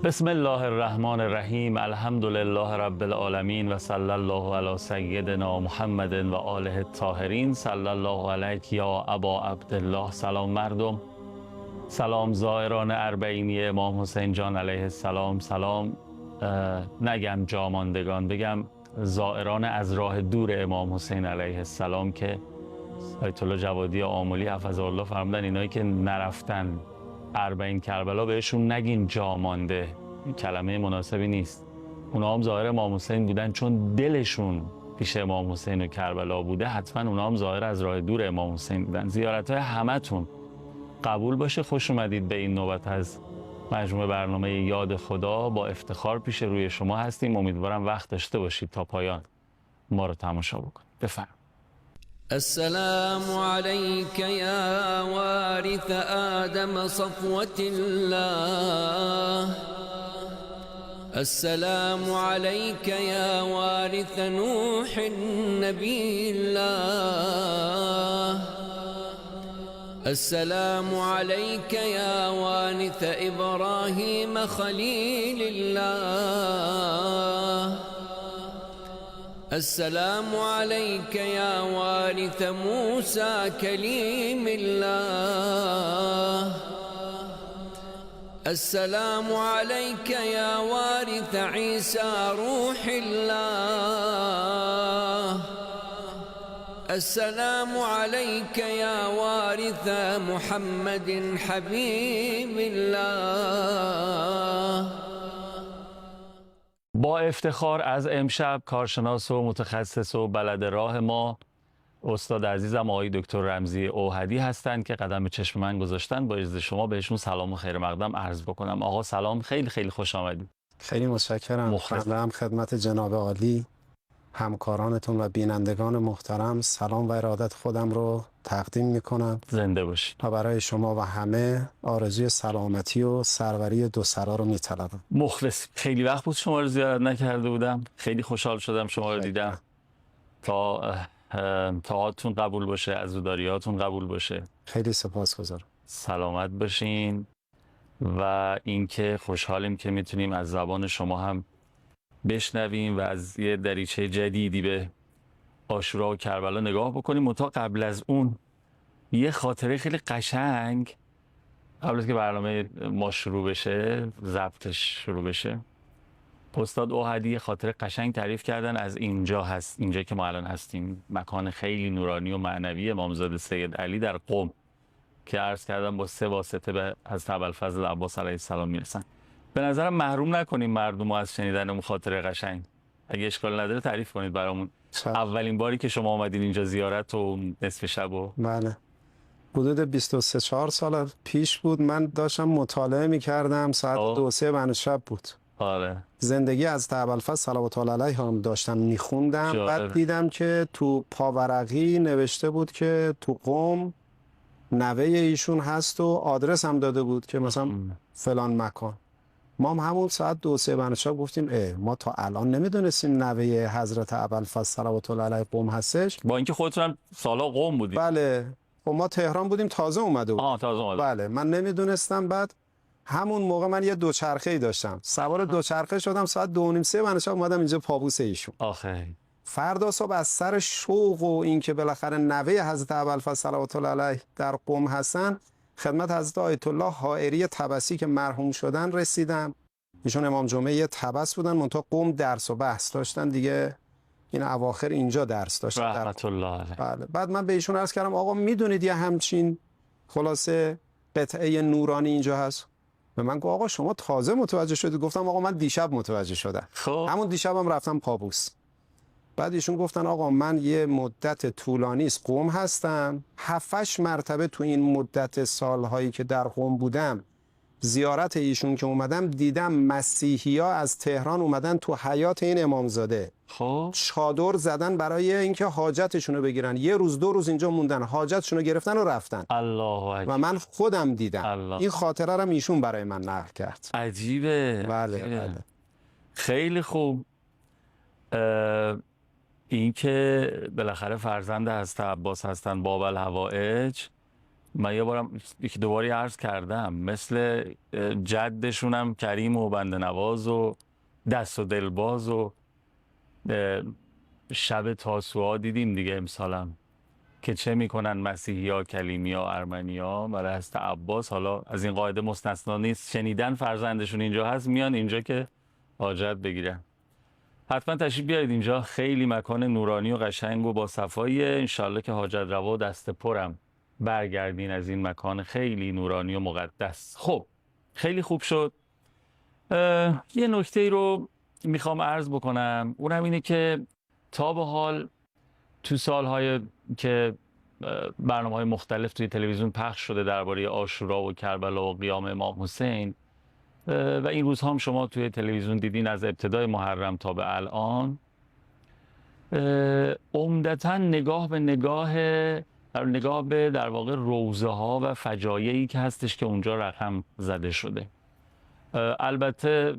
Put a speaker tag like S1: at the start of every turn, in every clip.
S1: بسم الله الرحمن الرحیم. الحمد لله رب العالمین و صلی الله علی سیدنا محمد و آله الطاهرین. صلی الله علیک یا ابا عبدالله. سلام مردم، سلام زائران اربعینی امام حسین جان علیه السلام. سلام نگم جاماندگان، بگم زائران از راه دور امام حسین علیه السلام که آیت الله جوادی آملی حفظه الله فرمودن اینایی که نرفتن اربعین کربلا بهشون نگین جامانده، کلمه مناسبی نیست. اونا هم ظاهر امام حسین بودن، چون دلشون پیش امام حسین و کربلا بوده، حتما اونا هم ظاهر از راه دور امام حسین بودن. زیارت‌های همتون قبول باشه. خوش اومدید به این نوبت از مجموعه برنامه یاد خدا. با افتخار پیش روی شما هستیم. امیدوارم وقت داشته باشید تا پایان ما رو تماشا بکنید. بفرمایید.
S2: السلام عليك يا وارث آدم صفوة الله. السلام عليك يا وارث نوح نبي الله. السلام عليك يا وارث إبراهيم خليل الله. السلام عليك يا وارث موسى كليم الله. السلام عليك يا وارث عيسى روح الله. السلام عليك يا وارث محمد حبيب الله.
S1: با افتخار از امشب کارشناس و متخصص و بلد راه ما استاد عزیزم آقای دکتر رمزی اوحدی هستند که قدم به چشم من گذاشتن. با اجازه شما بهشون سلام و خیر مقدم عرض بکنم. آقا سلام، خیلی خیلی خوش آمدید.
S3: خیلی متشکرم. هم خدمت جناب عالی، همکارانتون و بینندگان محترم سلام و ارادت خودم رو تقدیم میکنم.
S1: زنده باشید.
S3: و برای شما و همه آرزوی سلامتی و سروری دو سرا رو میطلبم.
S1: مخلص. خیلی وقت بود شما رو زیارت نکرده بودم. خیلی خوشحال شدم شما رو دیدم. طاعاتتون قبول باشه، عزاداریاتون قبول باشه.
S3: خیلی سپاسگزارم.
S1: سلامت باشین. و اینکه خوشحالیم که میتونیم از زبان شما هم بشنویم و از یه دریچه جدیدی به عاشورا و کربلا نگاه بکنیم. منتها قبل از اون یه خاطره خیلی قشنگ، قبل از که برنامه ما شروع بشه، ضبطش شروع بشه، استاد اوحدی خاطره قشنگ تعریف کردن از اینجا که ما الان هستیم، مکان خیلی نورانی و معنوی امامزاده سید علی در قم که عرض کردم با 3 واسطه به حضرت ابوالفضل عباس علیه السلام میرسن. به نظرم محروم نکنیم مردم رو از شنیدن اون خاطره قشنگ. اگه اشکال نداره تعریف کنید برامون. اولین باری که شما آمدین اینجا زیارت و نصف شب و
S3: بله، حدود 23-4 سال پیش بود. من داشتم مطالعه می‌کردم، ساعت 2-3 بعد شب بود.
S1: آره.
S3: زندگی از ابوالفضل صلوات الله علیه هم داشتم می‌خوندم. بعد دیدم که تو پاورقی نوشته بود که تو قم نوه ایشون هست و آدرس هم داده بود که مثلا فلان مکان. ما هم همون ساعت 2-3 بعد شب گفتیم ما تا الان نمیدونستیم نوه حضرت ابوالفضل صلوات الله علیه قم هستش،
S1: با اینکه خودتون هم سالا قم بودید.
S3: بله، خب ما تهران بودیم، تازه اومده بود.
S1: تازه اومده.
S3: بله، من نمیدونستم. بعد همون موقع من یه دوچرخه‌ای داشتم، سوار دوچرخه شدم، ساعت 2:30-3 بعد شب اومدم اینجا پابوس ایشون.
S1: آخه
S3: فردا صبح از سر شوق و اینکه بالاخره نوه حضرت ابوالفضل صلوات الله علیه در قم هستن، خدمت حضرت آیت الله حائری طبسی که مرحوم شدن رسیدم. ایشون امام جمعه طبس بودن، منتها قم درس و بحث داشتن دیگه، این اواخر اینجا درس داشتن
S1: رحمت الله علیه.
S3: بله. بعد من به ایشون عرض کردم آقا میدونید یه همچین خلاصه قطعه نورانی اینجا هست؟ به من گفت آقا شما تازه متوجه شدید؟ گفتم آقا من دیشب متوجه شدم.
S1: خب
S3: همون دیشبم رفتم پابوس. بعد ایشون گفتن آقا من یه مدت طولانی است قم هستم، 7-8 مرتبه تو این مدت سالهایی که در قم بودم زیارت ایشون که اومدم دیدم مسیحی‌ها از تهران اومدن تو حیات این امامزاده.
S1: خب
S3: چادر زدن برای اینکه حاجتشون رو بگیرن. 1 روز 2 روز اینجا موندن، حاجتشون رو گرفتن و رفتن.
S1: الله اکبر.
S3: و من خودم دیدم.
S1: الله.
S3: این خاطره رو ایشون برای من نقل کرد.
S1: عجیبه.
S3: بله.
S1: خیلی خوب. این که بالاخره فرزند حضرت عباس هستن باب الحوائج من یه بارم یکی دوباری عرض کردم مثل جدشونم کریم و بنده نواز و دست و دلباز و شب تاسوعا دیدیم دیگه امسالم که چه میکنن مسیحی ها، کلیمی ها، ارمنی ها برای حضرت عباس. حالا از این قاعده مستثنا نیست، شنیدن فرزندشون اینجا هست میان اینجا که حاجت بگیرن. حتما تشریف بیارید اینجا، خیلی مکان نورانی و قشنگ و با صفاییه. انشالله که حاجت روا و دست پرم برگردین از این مکان خیلی نورانی و مقدس. خب خیلی خوب شد. یه نکته رو میخوام عرض بکنم، اونم اینه که تا به حال تو سالهای که برنامه‌های مختلف توی تلویزیون پخش شده درباره عاشورا و کربلا و قیام امام حسین و این روزها هم شما توی تلویزیون دیدین از ابتدای محرم تا به الان، عمدتاً نگاه به در واقع روضه ها و فجایعی که هستش که اونجا رقم زده شده. البته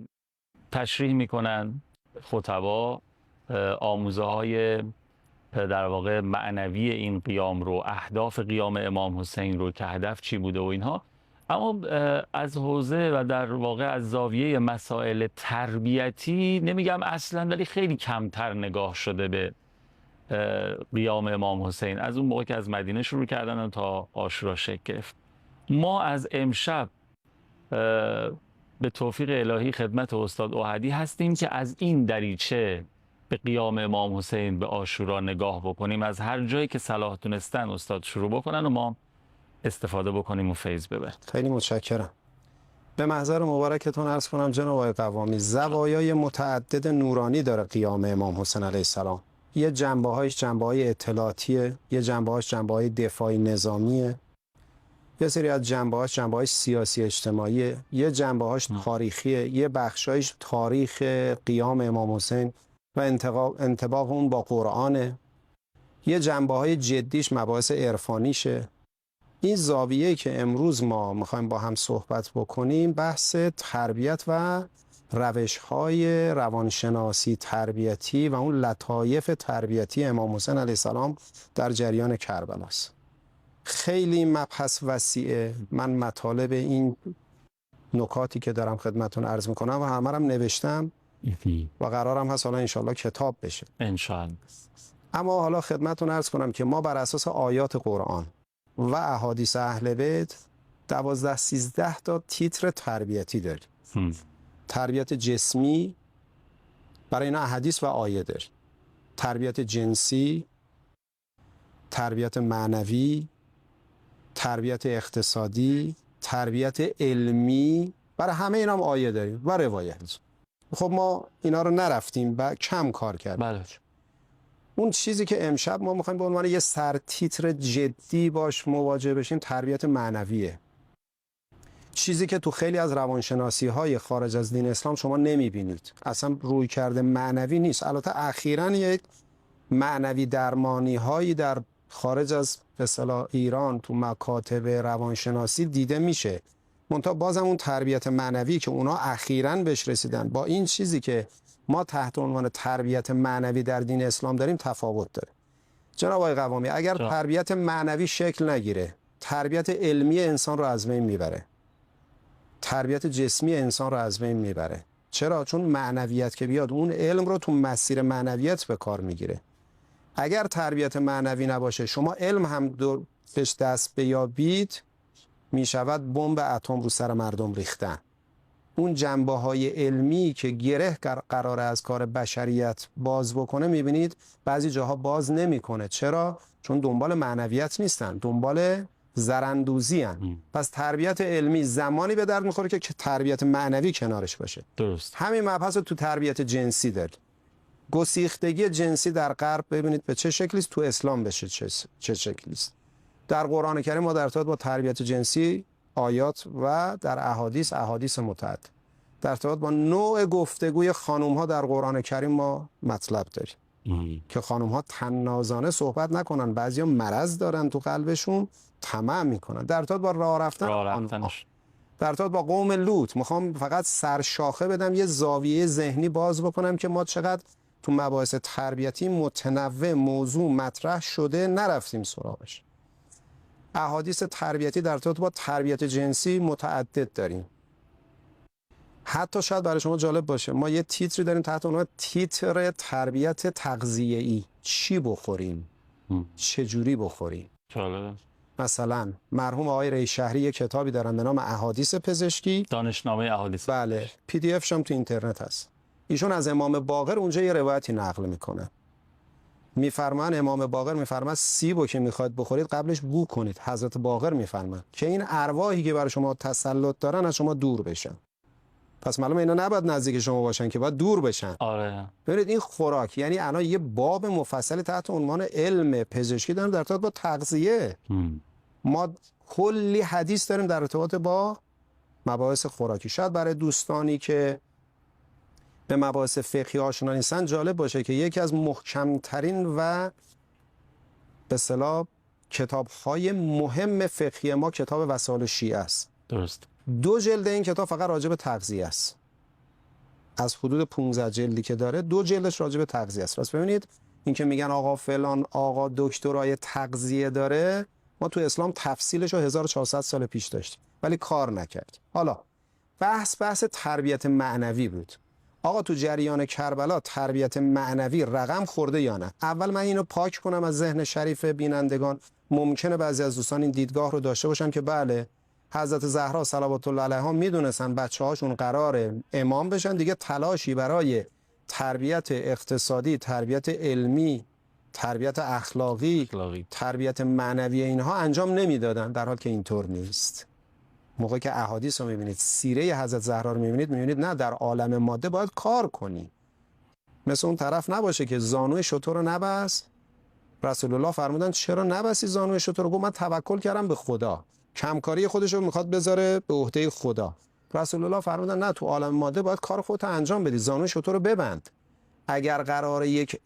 S1: تشریح میکنن خطبا آموزه های در واقع معنوی این قیام رو، اهداف قیام امام حسین رو که هدف چی بوده و اینها، اما از حوزه و در واقع از زاویه مسائل تربیتی نمیگم اصلا، ولی خیلی کمتر نگاه شده به قیام امام حسین از اون موقع که از مدینه شروع کردن تا عاشورا شکل گرفت. ما از امشب به توفیق الهی خدمت استاد احدی هستیم که از این دریچه به قیام امام حسین به عاشورا نگاه بکنیم، از هر جایی که صلاح دونستن استاد شروع بکنن و ما استفاده بکنیم و فیض ببریم.
S3: خیلی متشکرم. به محضر مبارکتون عرض کنم جناب آقای قوامی، زوایای متعدد نورانی داره قیام امام حسین علیه السلام. یه جنبه‌هایش جنبه‌های اطلاعاتیه، یه جنبه‌هاش جنبه‌های دفاعی نظامیه، یه سری از جنبه‌هاش جنبه‌های سیاسی اجتماعیه، یه جنبه‌هاش تاریخیه، یه بخشایش تاریخ قیام امام حسین و انطباق اون با قرآنه، یه جنبه‌های جدیش مباحث عرفانیشه. این زاویه‌ای که امروز ما می‌خوایم با هم صحبت بکنیم بحث تربیت و روش‌های روانشناسی تربیتی و اون لطایف تربیتی امام حسین علیه السلام در جریان کربلاست. خیلی مبحث وسیعه. من مطالب این نکاتی که دارم خدمتتون عرض میکنم و همه هم نوشتم و قرارم هست حالا انشالله کتاب بشه
S1: انشالله.
S3: اما حالا خدمتتون عرض کنم که ما بر اساس آیات قرآن و احادیث اهل بیت 12-13 تا تیتر تربیتی داریم. تربیت جسمی برای اینا احادیث و آیه داریم، تربیت جنسی، تربیت معنوی، تربیت اقتصادی، تربیت علمی، برای همه اینا هم آیه داریم و روایت. خب ما اینا رو نرفتیم و کم کار کردیم.
S1: بله.
S3: اون چیزی که امشب ما میخوایم به عنوان یه سرتیتر جدی باش مواجه بشیم تربیت معنویه. چیزی که تو خیلی از روانشناسی های خارج از دین اسلام شما نمیبینید، اصلا روی کرده معنوی نیست. البته اخیراً یک معنوی درمانی هایی در خارج از به اصطلاح ایران تو مکاتب روانشناسی دیده میشه، منتها بازم اون تربیت معنوی که اونا اخیراً بهش رسیدن با این چیزی که ما تحت عنوان تربیت معنوی در دین اسلام داریم تفاوت داره. جناب آقای قوامی، اگر تربیت معنوی شکل نگیره، تربیت علمی انسان رو از بین میبره، تربیت جسمی انسان رو از بین میبره. چرا؟ چون معنویت که بیاد اون علم رو تو مسیر معنویت به کار میگیره. اگر تربیت معنوی نباشه، شما علم هم بهش دست بیابید، میشود بمب اتم رو سر مردم ریختن. اون جنبه‌های علمی که گره قراره از کار بشریت باز بکنه، میبینید بعضی جاها باز نمیکنه. چرا؟ چون دنبال معنویت نیستن، دنبال زرندوزی هن. پس تربیت علمی زمانی به درد میخوره که تربیت معنوی کنارش باشه.
S1: درست.
S3: همین مبحث رو تو تربیت جنسی دارید. گسیختگی جنسی در غرب ببینید به چه شکلی است، تو اسلام به چه شکلی است. در قرآن کریم ما در ارتباط با تربیت جنسی آیات و در احادیث متعدد در ارتباط با نوع گفتگوی خانم ها در قرآن کریم ما مطلب داریم که خانم ها طنازانه صحبت نکنن. بعضیا مرض دارن تو قلبشون، طمع میکنن. در ارتباط با راه رفتنش، در ارتباط با قوم لوط، میخوام فقط سرشاخه بدم، یه زاویه ذهنی باز بکنم که ما چقدر تو مباحث تربیتی متنوع موضوع مطرح شده نرفتیم سراغش. احادیث تربیتی در ارتباط با تربیت جنسی متعدد داریم. حتی شاید برای شما جالب باشه، ما یه تیتری داریم تحت عنوان تیتر تربیت تغذیه‌ای. چی بخوریم؟ چجوری بخوریم؟ مثلا مرحوم آقای ریشهری یه کتابی دارن به نام احادیث پزشکی،
S1: دانشنامه احادیث.
S3: بله، پی دی افش هم تو اینترنت هست. ایشون از امام باقر اونجا یه روایتی نقل میکنه. میفرمان امام باقر میفرماد سیبو که میخواد بخورید قبلش بو کنید. حضرت باقر میفرمان که این ارواحی که برای شما تسلط دارن از شما دور بشن. پس معلومه اینا نباید نزدیک شما باشن که باید دور بشن.
S1: آره.
S3: ببینید این خوراک، یعنی الان یه باب مفصلی تحت عنوان علم پزشکی داریم در ارتباط با تغذیه. ما کلی حدیث داریم در ارتباط با مباحث خوراکی. شاید برای دوستانی که به مباحث فقهی آشنا نیستن جالب باشه که یکی از محکمترین و به اصطلاح کتاب‌های مهم فقهی ما کتاب وسائل شیعه است.
S1: درست.
S3: 2 جلد این کتاب فقط راجع به تغذیه است. از حدود 15 جلدی که داره 2 جلدش راجع به تغذیه است. پس ببینید این که میگن آقا فلان آقا دکترای تغذیه داره، ما تو اسلام تفصیلش رو 1400 سال پیش داشتیم ولی کار نکرد. حالا بحث تربیت معنوی بود. آقا تو جریان کربلا تربیت معنوی رقم خورده یا نه؟ اول من اینو پاک کنم از ذهن شریف بینندگان. ممکنه بعضی از دوستان این دیدگاه رو داشته باشن که بله حضرت زهرا صلوات الله علیها میدونستن بچه‌هاشون قراره امام بشن، دیگه تلاشی برای تربیت اقتصادی، تربیت علمی، تربیت اخلاقی، تربیت معنوی اینها انجام نمیدادن، در حالی که اینطور نیست. موقعی که احادیث رو میبینید، سیره حضرت زهرا رو میبینید نه در عالم ماده باید کار کنی. مثل اون طرف نباشه که زانوی شتر رو نبست. رسول الله فرمودن چرا نبستی زانوی شتر رو؟ گفت من توکل کردم به خدا. کمکاری خودش رو میخواد بذاره به عهده خدا. رسول الله فرمودن نه، تو عالم ماده باید کار خودت انجام بدی، زانوی شتر رو ببند. اگر قراره یک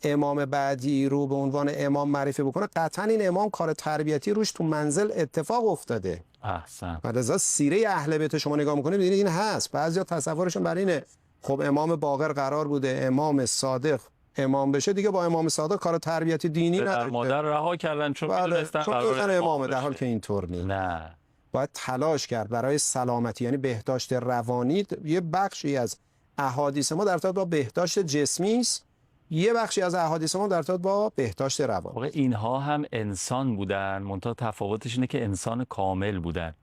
S3: امام بعدی رو به عنوان امام معرفی بکنه، قطعا این امام کار تربیتی روش تو منزل اتفاق افتاده.
S1: احسن.
S3: بعد از سیره اهل بیت شما نگاه میکنید میبینید این هست. بعضیا تصورشون بر اینه خب امام باقر قرار بوده امام صادق امام بشه، دیگه با امام صادق کار تربیتی دینی نداره.
S1: مادر رها کردن چون میدونستن
S3: قرار امامه، در حالی که اینطور نیست.
S1: نه،
S3: باید تلاش کرد برای سلامتی، یعنی بهداشت روانی. یه بخشی از احادیث ما در ارتباط با بهداشت جسمی است، یه بخشی از احادیث ما در ارتباط با بهداشت روانی.
S1: اینها هم انسان بودن، منتها تفاوتش اینه که انسان کامل بودن.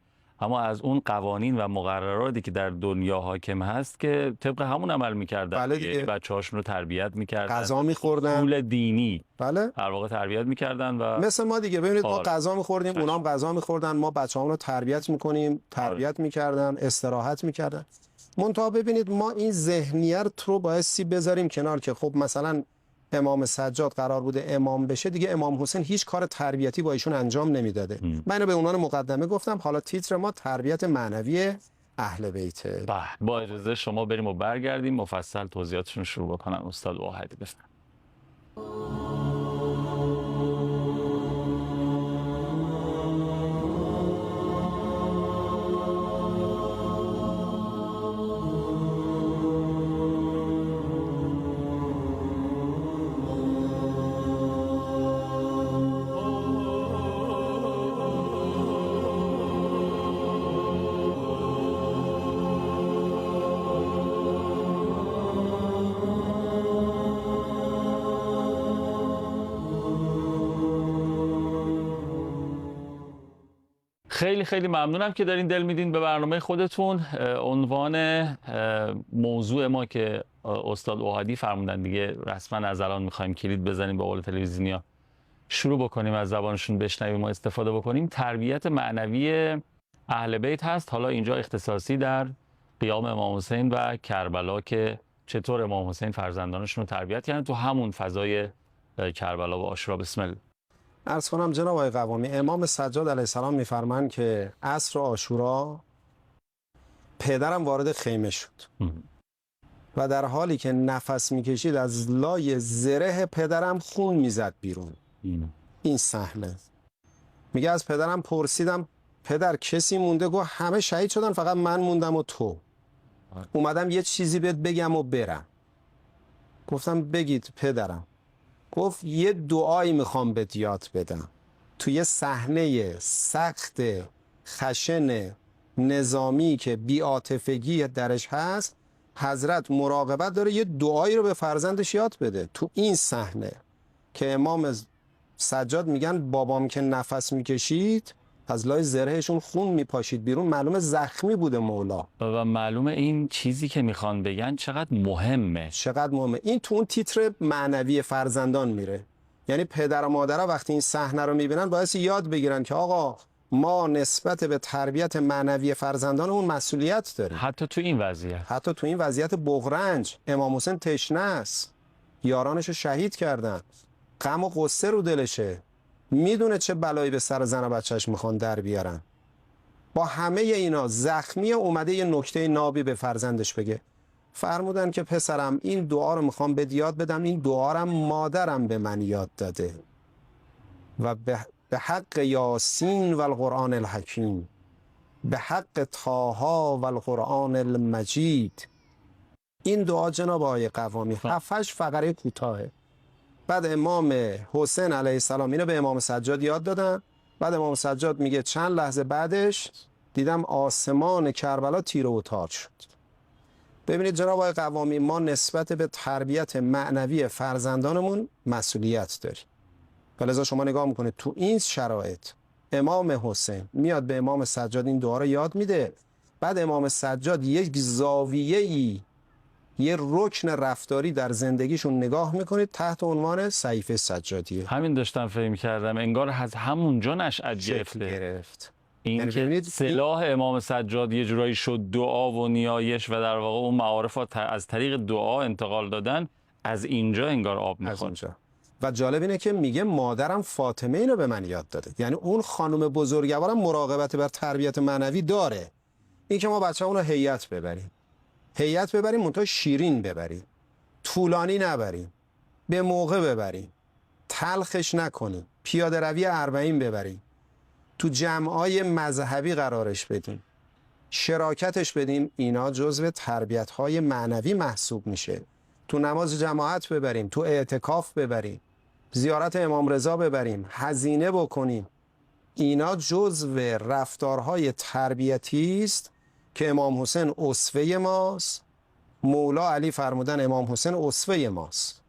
S1: اما از اون قوانین و مقرراتی که در دنیا حاکم هست که طبق همون عمل می‌کردن.
S3: بله،
S1: بچه‌هاشون رو تربیت می‌کردن،
S3: غذا می‌خوردن،
S1: اصول دینی
S3: بله
S1: در واقع تربیت می‌کردن و
S3: مثل ما دیگه. ببینید ما غذا می‌خوردیم، اونا هم غذا می‌خوردن، ما بچه‌هامون رو تربیت می‌کنیم، تربیت می‌کردن، استراحت می‌کردن. منتها ببینید ما این ذهنیت رو بایستی بذاریم کنار که خب مثلا امام سجاد قرار بوده امام بشه، دیگه امام حسین هیچ کار تربیتی با ایشون انجام نمیداده. من اینو به عنوان مقدمه گفتم. حالا تیتر ما تربیت معنوی اهل بیته.
S1: با اجازه شما بریم و برگردیم مفصل توضیحاتشون شروع بکنن. استاد واحدی بفرمایید. خیلی خیلی ممنونم که دارین دل میدین به برنامه خودتون. عنوان موضوع ما که استاد اوحدی فرمودن دیگه رسما از الان میخوایم کلید بزنیم به قول تلویزیونیا، شروع بکنیم از زبانشون بشنویم و استفاده بکنیم. تربیت معنوی اهل بیت هست. حالا اینجا اختصاصی در قیام امام حسین و کربلا که چطور امام حسین فرزندانشون رو تربیت کردن تو همون فضای کربلا و عاشورا. بسم الله.
S3: عرض کنم جناب آقای قوامی، امام سجاد علیه السلام میفرمایند که عصر عاشورا پدرم وارد خیمه شد و در حالی که نفس میکشید از لای زره پدرم خون میزد بیرون. این صحنه میگه از پدرم پرسیدم پدر کسی مونده؟ گفت همه شهید شدن فقط من موندم و تو. اومدم یه چیزی بهت بگم و برم. گفتم بگید پدرم. گفت یه دعایی میخوام بهت یاد بدم. توی صحنه سخت خشن نظامی که بی‌عاطفگی درش هست، حضرت مراقبت داره یه دعایی رو به فرزندش یاد بده. تو این صحنه که امام سجاد میگن بابام که نفس میکشید از لای زرهشون خون میپاشید بیرون، معلومه زخمی بوده مولا.
S1: و معلومه این چیزی که میخوان بگن چقدر مهمه.
S3: چقدر مهمه. این تو اون تیتر معنوی فرزندان میره. یعنی پدر و مادرها وقتی این صحنه رو میبینن باعث یاد بگیرن که آقا ما نسبت به تربیت معنوی فرزندانمون مسئولیت داریم.
S1: حتی تو این وضعیت،
S3: حتی تو این وضعیت بغرنج امام حسین تشنه است، یارانش رو شهید کردن، غم و غصه رو دلشه، میدونه چه بلایی به سر زن و بچهش میخوان در بیارن. با همه اینا زخمی اومده یه نکته نابی به فرزندش بگه. فرمودن که پسرم این دعا رو میخوام بهت یاد بدم، این دعا رو مادرم به من یاد داده و به حق یاسین و القرآن الحکیم، به حق طاها و القرآن المجید. این دعا جناب آقای قوامی 7 فقره کوتاهه. بعد امام حسین علیه السلام اینو به امام سجاد یاد دادن. بعد امام سجاد میگه چند لحظه بعدش دیدم آسمان کربلا تیره و تار شد. ببینید جناب آقای قوامی، ما نسبت به تربیت معنوی فرزندانمون مسئولیت داریم. لذا شما نگاه میکنید تو این شرایط امام حسین میاد به امام سجاد این دعا رو یاد میده. بعد امام سجاد یک زاویه‌ای، یه رکن رفتاری در زندگیشون نگاه میکنید تحت عنوان صحیفه سجادیه.
S1: همین داشتم فهم کردم، انگار از همونجا نشأت گرفت. این
S3: یعنی
S1: که سلاح امام سجاد یه جورایی شد دعا و نیایش و در واقع اون معارف از طریق دعا انتقال دادن، از اینجا انگار آب میخوره.
S3: و جالب اینه که میگه مادرم فاطمه اینو به من یاد داده. یعنی اون خانم بزرگوارم مراقبت بر تربیت معنوی داره. این که ما بچه‌مون رو هیئت ببریم منتها شیرین ببریم، طولانی نبریم، به موقع ببریم، تلخش نکنیم، پیاده روی 40 ببریم، تو جمعای مذهبی قرارش بدیم، شراکتش بدیم. اینا جزو تربیت‌های معنوی محسوب میشه. تو نماز جماعت ببریم، تو اعتکاف ببریم، زیارت امام رضا ببریم، هزینه بکنیم. اینا جزو رفتارهای تربیتی است که امام حسین اسوه ماست. مولا علی فرمودن امام حسین اسوه ماست.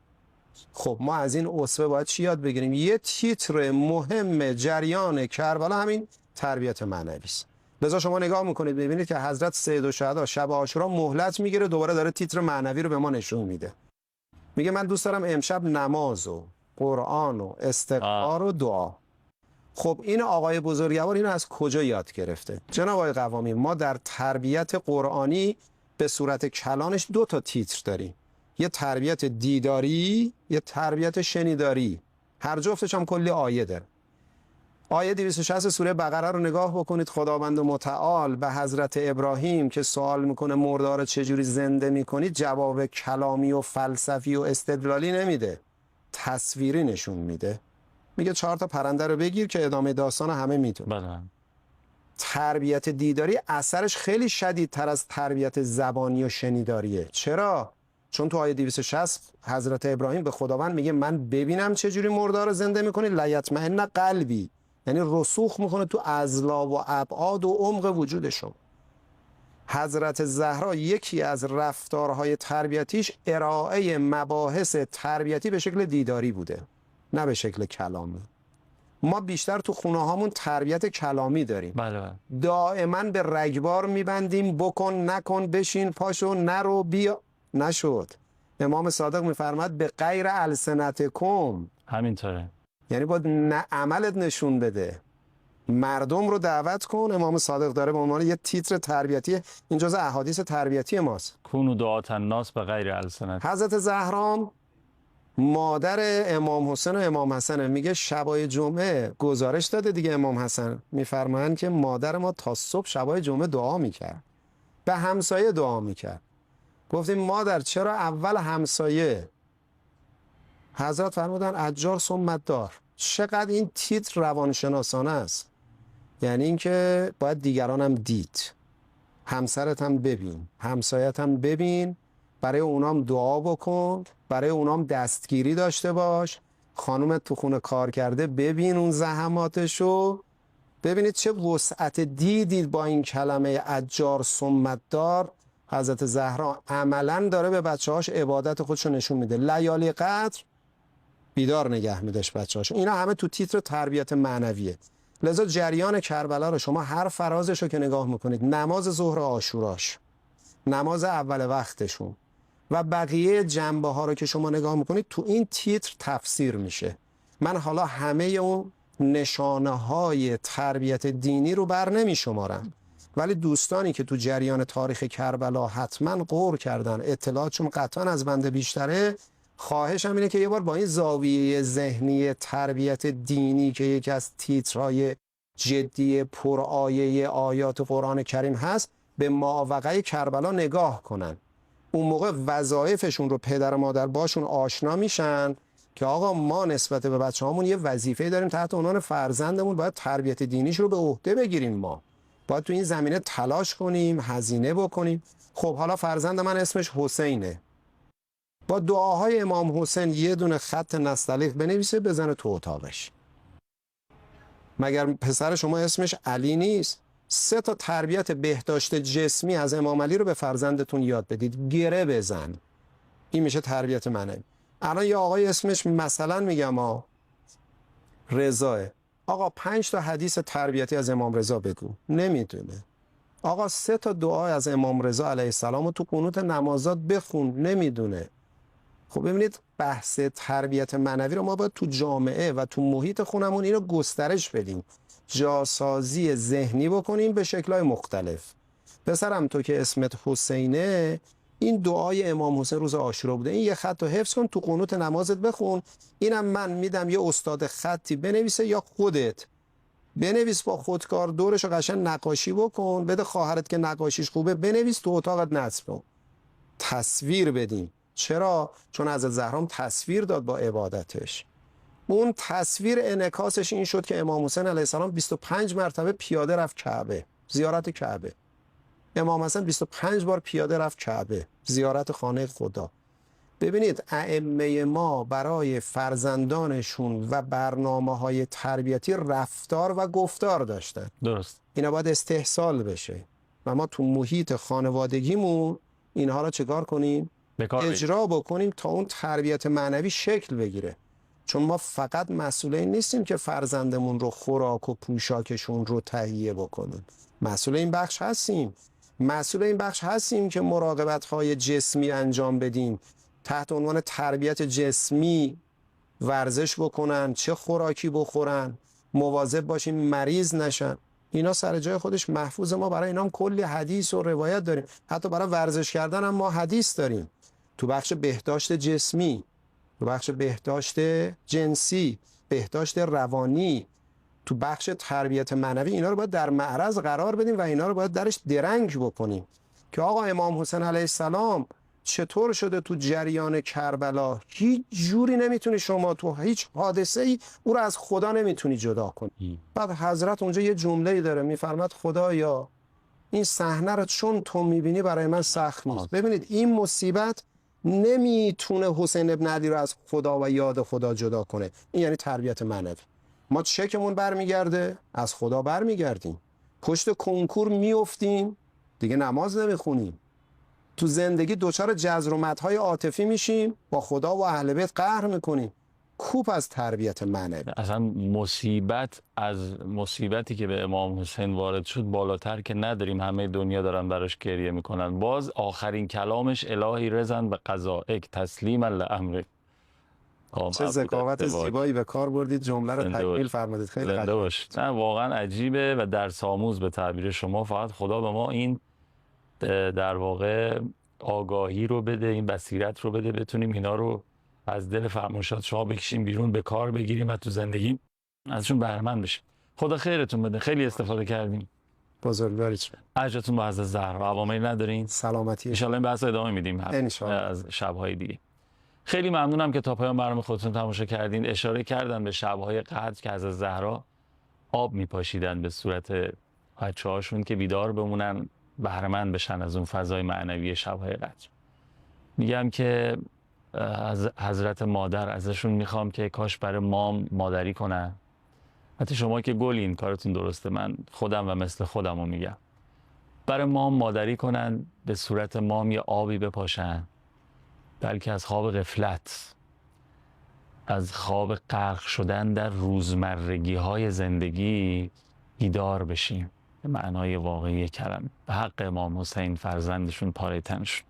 S3: خب ما از این اسوه باید چی یاد بگیریم؟ یه تیتر مهم جریان کربلا همین تربیت معنوی است. لذا شما نگاه میکنید ببینید که حضرت سید الشهدا شب عاشورا مهلت میگیره، دوباره داره تیتر معنوی رو به ما نشون میده. میگه من دوست دارم امشب نماز و قرآن و استغفار و دعا. خب این آقای بزرگوار اینو از کجا یاد گرفته؟ جناب آقای قوامی، ما در تربیت قرآنی به صورت کلانش 2 تا تیتر داریم. یه تربیت دیداری، یه تربیت شنیداری. هر جفتش هم کلی آیه داره. آیه 260 سوره بقره رو نگاه بکنید. خداوند متعال به حضرت ابراهیم که سوال میکنه مردار چجوری زنده میکنید، جواب کلامی و فلسفی و استدلالی نمیده، تصویری نشون میده. میگه 4 تا پرنده رو بگیر که ادامه داستان همه میتونه. تربیت دیداری اثرش خیلی شدیدتر از تربیت زبانی و شنیداریه. چرا؟ چون تو آیه 260 حضرت ابراهیم به خداوند میگه من ببینم چجوری مردار رو زنده میکنی، لیطمئن قلبی، یعنی رسوخ میکنه تو اضلاع و ابعاد و عمق وجود شما. حضرت زهرا یکی از رفتارهای تربیتیش ارائه مباحث تربیتی به شکل دیداری بوده، نه به شکل کلامی. ما بیشتر تو خونه هامون تربیت کلامی داریم.
S1: بله.
S3: دائما به رگبار میبندیم، بکن نکن، بشین پاشو، نرو بیا. نشد. امام صادق میفرماد به غیر السنتکم.
S1: همینطوره.
S3: یعنی باید عملت نشون بده، مردم رو دعوت کن. امام صادق داره به عنوان یه تیتر تربیتی، این جزء احادیث تربیتی ماست.
S1: کونوا دعاة الناس به غیر السنت.
S3: حضرت زهرا مادر امام حسین و امام حسن میگه شبای جمعه گزارش داده دیگه. امام حسن میفرمایند که مادر ما تا صبح شبای جمعه دعا میکرد، به همسایه دعا میکرد. گفتیم مادر چرا اول همسایه؟ حضرت فرمودن اجار ثم دار. چقدر این تیتر روانشناسانه است. یعنی اینکه باید دیگران هم دید، همسرت هم ببین، همسایت هم ببین، برای اونام دعا بکن، برای اونام دستگیری داشته باش. خانومت تو خونه کار کرده، ببین اون زحماتشو، ببینید چه وسعت دیدید با این کلمه اجار سمتدار. حضرت زهرا عملاً داره به بچه‌هاش عبادت خودشو نشون میده. لیالی قدر بیدار نگه میداشت بچه‌هاش. اینا همه تو تیتر تربیت معنویه. لذا جریان کربلا رو شما هر فرازش رو که نگاه میکنید، نماز ظهر عاشوراش، نماز اول وقتشون و بقیه جنبه ها رو که شما نگاه میکنید تو این تیتر تفسیر میشه. من حالا همه اون نشانه های تربیت دینی رو بر نمی شمارم، ولی دوستانی که تو جریان تاریخ کربلا حتما غور کردن، اطلاعاتشون قطعا از بنده بیشتره، خواهشم اینه که یه بار با این زاویه ذهنی تربیت دینی که یکی از تیترهای جدی پرآیه آیات قرآن کریم هست به ماوقع کربلا نگاه کنن. اون موقع وظایفشون رو پدر و مادر باشون آشنا میشن که آقا ما نسبت به بچه‌هامون یه وظیفه داریم، تحت عنوان فرزندمون باید تربیت دینیش رو به عهده بگیریم، ما باید تو این زمینه تلاش کنیم، هزینه بکنیم. خب حالا فرزند من اسمش حسینه، با دعاهای امام حسین یه دونه خط نستعلیق بنویسه بزنه تو اتاقش. مگر پسر شما اسمش علی نیست؟ 3 تا تربیت بهداشت جسمی از امام علی رو به فرزندتون یاد بدید، گره بزن. این میشه تربیت معنوی. الان یه آقای اسمش مثلا میگم رضاه، آقا 5 تا حدیث تربیتی از امام رضا بگو، نمیدونه. آقا 3 تا دعا از امام رضا علیه السلام رو تو قنوت نمازات بخون، نمیدونه. خب ببینید بحث تربیت معنوی رو ما باید تو جامعه و تو محیط خونمون اینو گسترش بدیم، جاسازی ذهنی بکنیم به شکل‌های مختلف. پسرم تو که اسمت حسینه، این دعای امام حسین روز عاشورا بوده، این یه خط رو حفظ کن تو قنوت نمازت بخون. اینم من میدم یه استاد خطی بنویسه یا خودت بنویس با خودکار، دورش رو قشنگ نقاشی بکن، بده خواهرت که نقاشیش خوبه بنویس تو اتاقت نصب کن. تصویر بدیم. چرا؟ چون حضرت زهرا تصویر داد با عبادتش. اون تصویر انعکاسش این شد که امام حسین علیه السلام 25 مرتبه پیاده رفت کعبه، زیارت کعبه. امام حسن 25 بار پیاده رفت کعبه، زیارت خانه خدا. ببینید ائمه ما برای فرزندانشون و برنامه‌های تربیتی رفتار و گفتار داشتن.
S1: درست.
S3: اینا باید استحصال بشه و ما تو محیط خانوادگیمون اینها رو چکار کنیم؟ اجرا بکنیم تا اون تربیت معنوی شکل بگیره. چون ما فقط مسئول این نیستیم که فرزندمون رو خوراک و پوشاکشون رو تهیه بکنیم، مسئول این بخش هستیم. مسئول این بخش هستیم که مراقبت‌های جسمی انجام بدیم، تحت عنوان تربیت جسمی ورزش بکنن، چه خوراکی بخورن، مواظب باشیم مریض نشن. اینا سر جای خودش محفوظ. ما برای اینا هم کلی حدیث و روایت داریم، حتی برای ورزش کردن هم ما حدیث داریم، تو بخش بهداشت جسمی، تو بخش بهداشت جنسی، بهداشت روانی، تو بخش تربیت معنوی. اینا رو باید در معرض قرار بدیم و اینا رو باید درش درنگ بکنیم که آقا امام حسین علیه السلام چطور شده تو جریان کربلا هیچ جوری نمیتونی شما تو هیچ حادثه‌ای او رو از خدا نمیتونی جدا کنی. بعد حضرت اونجا یه جمله‌ای داره میفرماد خدایا این صحنه رو چون تو میبینی برای من سخت نیست. ببینید این مصیبت نمیتونه حسین ابن علی رو از خدا و یاد خدا جدا کنه. این یعنی تربیت معنوی. ما چکمون برمیگرده از خدا، برمیگردیم پشت کنکور میافتیم دیگه نماز نمیخونیم، تو زندگی دوچار جذر و مدهای عاطفی میشیم، با خدا و اهل بیت قهر میکنیم. کوپ از تربیت معنوی.
S1: اصلا مصیبت از مصیبتی که به امام حسین وارد شد بالاتر که نداریم. همه دنیا دارن براش گریه میکنن. باز آخرین کلامش الهی رضا به قضائک تسلیما لامرک.
S3: چه ذکاوت زیبایی به کار بردید، جمله رو تکمیل فرمودید. خیلی
S1: عجیبه. نه واقعا عجیبه و درس آموز به تعبیر شما. فقط خدا به ما این در واقع آگاهی رو بده، این بصیرت رو بده، بتونیم اینا رو از دل فرمایشات شما بکشیم بیرون، به کار بگیریم و تو زندگی ازشون بهره مند بشیم. خدا خیرتون بده. خیلی استفاده کردیم.
S3: بزرگوارید.
S1: اجرتون با حضرت زهرا. عواملی ندارین؟
S3: سلامتی.
S1: ان شاءالله این بحث ادامه میدیم از شب‌های دیگه. خیلی ممنونم که تا پایان برنامه خودتون تماشا کردین. اشاره کردن به شب‌های قدر که حضرت زهرا آب میپاشیدن به صورت بچه‌هاشون که بیدار بمونن، بهره مند بشن از اون فضای معنوی شب‌های قدر. میگم که از حضرت مادر ازشون میخوام که کاش برای مام مادری کنن. حتی شما که گلین کارتون درسته، من خودم و مثل خودم رو میگم. برای مام مادری کنن، به صورت مام یه آبی بپاشن، بلکه از خواب غفلت، از خواب غرق شدن در روزمرگی های زندگی بیدار بشیم به معنای واقعی کلمه، به حق امام حسین فرزندشون پاره تنشون.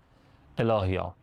S1: الهیا